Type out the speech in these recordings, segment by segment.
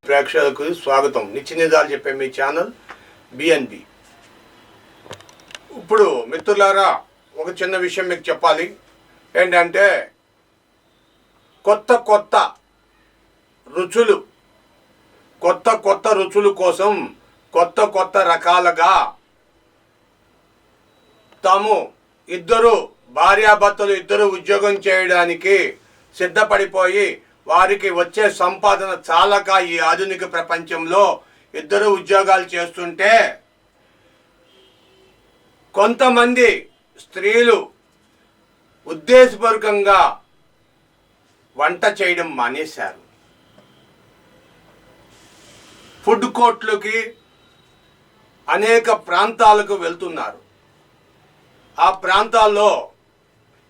ప్రేక్షకులకు స్వాగతం. నిత్య నిజాలు చెప్పే మీ ఛానల్ బిఎన్బి. ఇప్పుడు మిత్రులారా, ఒక చిన్న విషయం మీకు చెప్పాలి. ఏంటంటే కొత్త కొత్త రుచులు కోసం కొత్త కొత్త రకాలుగా తాము భార్యాభర్తలు ఇద్దరు ఉద్యోగం చేయడానికి సిద్ధపడిపోయి వారికి వచ్చే సంపాదన చాలక ఈ ఆధునిక ప్రపంచంలో ఇద్దరు ఉద్యోగాలు చేస్తుంటే కొంతమంది స్త్రీలు ఉద్దేశపూర్వకంగా వంట చేయడం మానేశారు. ఫుడ్ కోర్ట్లకి అనేక ప్రాంతాలకు వెళ్తున్నారు. ఆ ప్రాంతాల్లో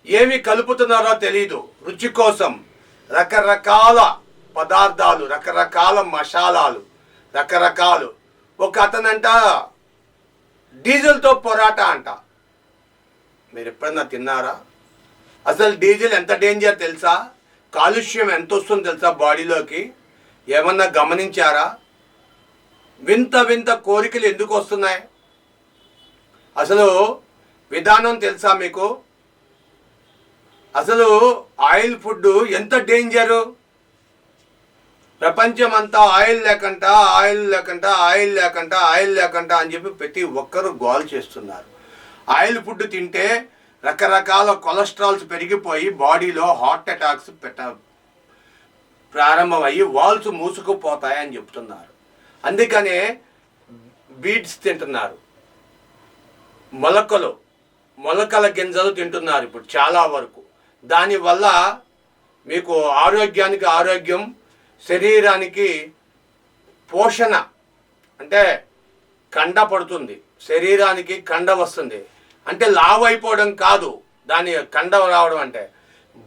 ఏమి కలుపుతున్నారో తెలీదు. రుచి కోసం రకరకాల పదార్థాలు, రకరకాల మసాలాలు, రకరకాలు. ఒక అతనంట డీజిల్తో పొరాటా అంట. మీరు ఎప్పుడన్నా తిన్నారా? అసలు డీజిల్ ఎంత డేంజర్ తెలుసా? కాలుష్యం ఎంత వస్తుందో తెలుసా బాడీలోకి? ఏమన్నా గమనించారా? వింత వింత కోరికలు ఎందుకు వస్తున్నాయి? అసలు విధానం తెలుసా మీకు? అసలు ఆయిల్ ఫుడ్ ఎంత డేంజరు. ప్రపంచం అంతా ఆయిల్ లేకుండా అని చెప్పి ప్రతి ఒక్కరూ గోల్ చేస్తున్నారు. ఆయిల్ ఫుడ్ తింటే రకరకాల కొలెస్ట్రాల్స్ పెరిగిపోయి బాడీలో హార్ట్ అటాక్స్ ప్రారంభమయ్యి వాల్స్ మూసుకుపోతాయని చెప్తున్నారు. అందుకనే బీట్స్ తింటున్నారు, మొలకల గింజలు తింటున్నారు ఇప్పుడు చాలా వరకు. దానివల్ల మీకు ఆరోగ్యం, శరీరానికి పోషణ అంటే కండ పడుతుంది, శరీరానికి కండ వస్తుంది. అంటే లావు అయిపోవడం కాదు, దాని కండ రావడం అంటే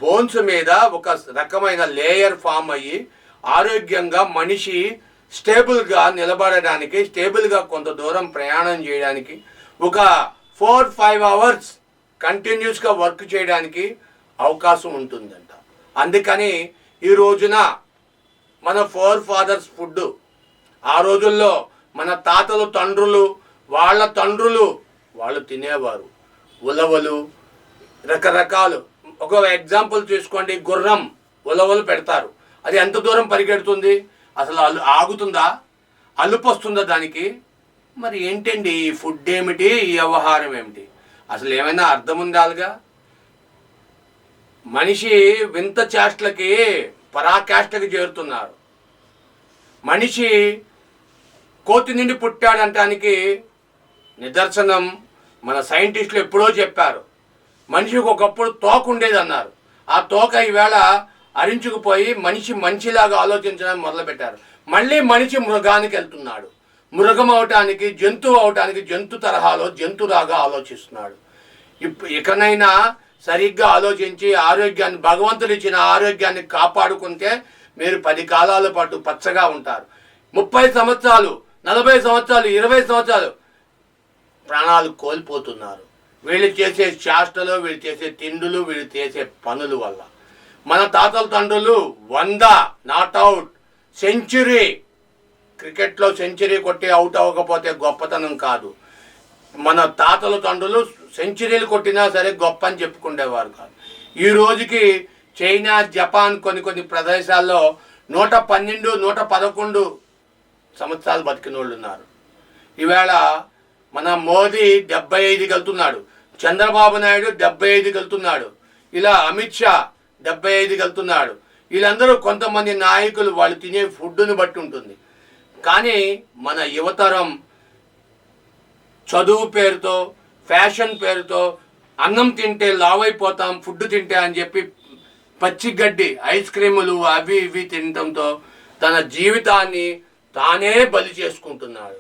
బోన్స్ మీద ఒక రకమైన లేయర్ ఫామ్ అయ్యి ఆరోగ్యంగా మనిషి స్టేబుల్గా నిలబడడానికి, స్టేబుల్గా కొంత దూరం ప్రయాణం చేయడానికి, ఒక 4-5 అవర్స్ కంటిన్యూస్గా వర్క్ చేయడానికి అవకాశం ఉంటుందంట. అందుకని ఈ రోజున మన ఫోర్ ఫాదర్స్ ఫుడ్, ఆ రోజుల్లో మన తాతలు తండ్రులు వాళ్ళు తినేవారు. ఉలవలు రకరకాలు. ఒక ఎగ్జాంపుల్ తీసుకోండి, గుర్రం ఉలవలు పెడతారు. అది ఎంత దూరం పరిగెడుతుంది? అసలు ఆగుతుందా? అలుపు వస్తుందా దానికి? మరి ఏంటండి ఈ ఫుడ్ ఏమిటి, ఈ వ్యవహారం ఏమిటి? అసలు ఏమైనా అర్థం ఉండాలిగా. మనిషి వింత చేష్టలకి పరాకాష్ఠకి చేరుతున్నారు. మనిషి కోతి నుండి పుట్టాడంటానికి నిదర్శనం మన సైంటిస్టులు ఎప్పుడో చెప్పారు. మనిషికి ఒకప్పుడు తోక ఉండేది అన్నారు. ఆ తోక ఈవేళ అరించుకుపోయి మనిషిలాగా ఆలోచించడం మొదలుపెట్టారు. మళ్ళీ మనిషి మృగానికి వెళ్తున్నాడు. మృగం అవటానికి, జంతువు అవటానికి జంతు తరహాలో జంతులాగా ఆలోచిస్తున్నాడు. ఇకనైనా సరిగ్గా ఆలోచించి ఆరోగ్యాన్ని, భగవంతుడు ఇచ్చిన ఆరోగ్యాన్ని కాపాడుకుంటే మీరు 10 కాలాల పాటు పచ్చగా ఉంటారు. 30 సంవత్సరాలు, 40 సంవత్సరాలు, 20 సంవత్సరాలు ప్రాణాలు కోల్పోతున్నారు. వీళ్ళు చేసే చేష్టలు, వీళ్ళు చేసే తిండులు, వీళ్ళు చేసే పనుల వల్ల. మన తాతల తండ్రులు 100 నాట్ అవుట్, సెంచురీ, క్రికెట్లో సెంచరీ కొట్టి అవుట్ అవ్వకపోతే గొప్పతనం కాదు. మన తాతల తండ్రులు సెంచరీలు కొట్టినా సరే గొప్ప అని చెప్పుకునేవారు కాదు. ఈ రోజుకి చైనా, జపాన్ కొన్ని ప్రదేశాల్లో 112, 111 సంవత్సరాలు బతికిన వాళ్ళు ఉన్నారు. ఈవేళ మన మోదీ 75కి వెళ్తున్నాడు, చంద్రబాబు నాయుడు 75కి వెళ్తున్నాడు, ఇలా అమిత్ షా 75కి వెళ్తున్నాడు. వీళ్ళందరూ కొంతమంది నాయకులు వాళ్ళు తినే ఫుడ్ని బట్టి ఉంటుంది. కానీ మన యువతరం చదువు పేరుతో, ఫ్యాషన్ పేరుతో అన్నం తింటే లావైపోతాం, ఫుడ్ తింటే అని చెప్పి పచ్చిగడ్డి, ఐస్ క్రీములు అవి ఇవి తినడంతో తన జీవితాన్ని తానే బలి చేసుకుంటున్నాడు.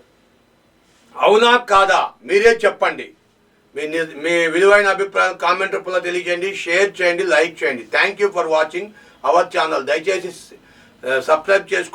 అవునా కాదా? మీరే చెప్పండి. మీ విలువైన అభిప్రాయం కామెంట్ రూపంలో తెలియజేయండి, షేర్ చేయండి, లైక్ చేయండి. Thank you for watching our channel. దయచేసి సబ్స్క్రైబ్ చేసుకోండి.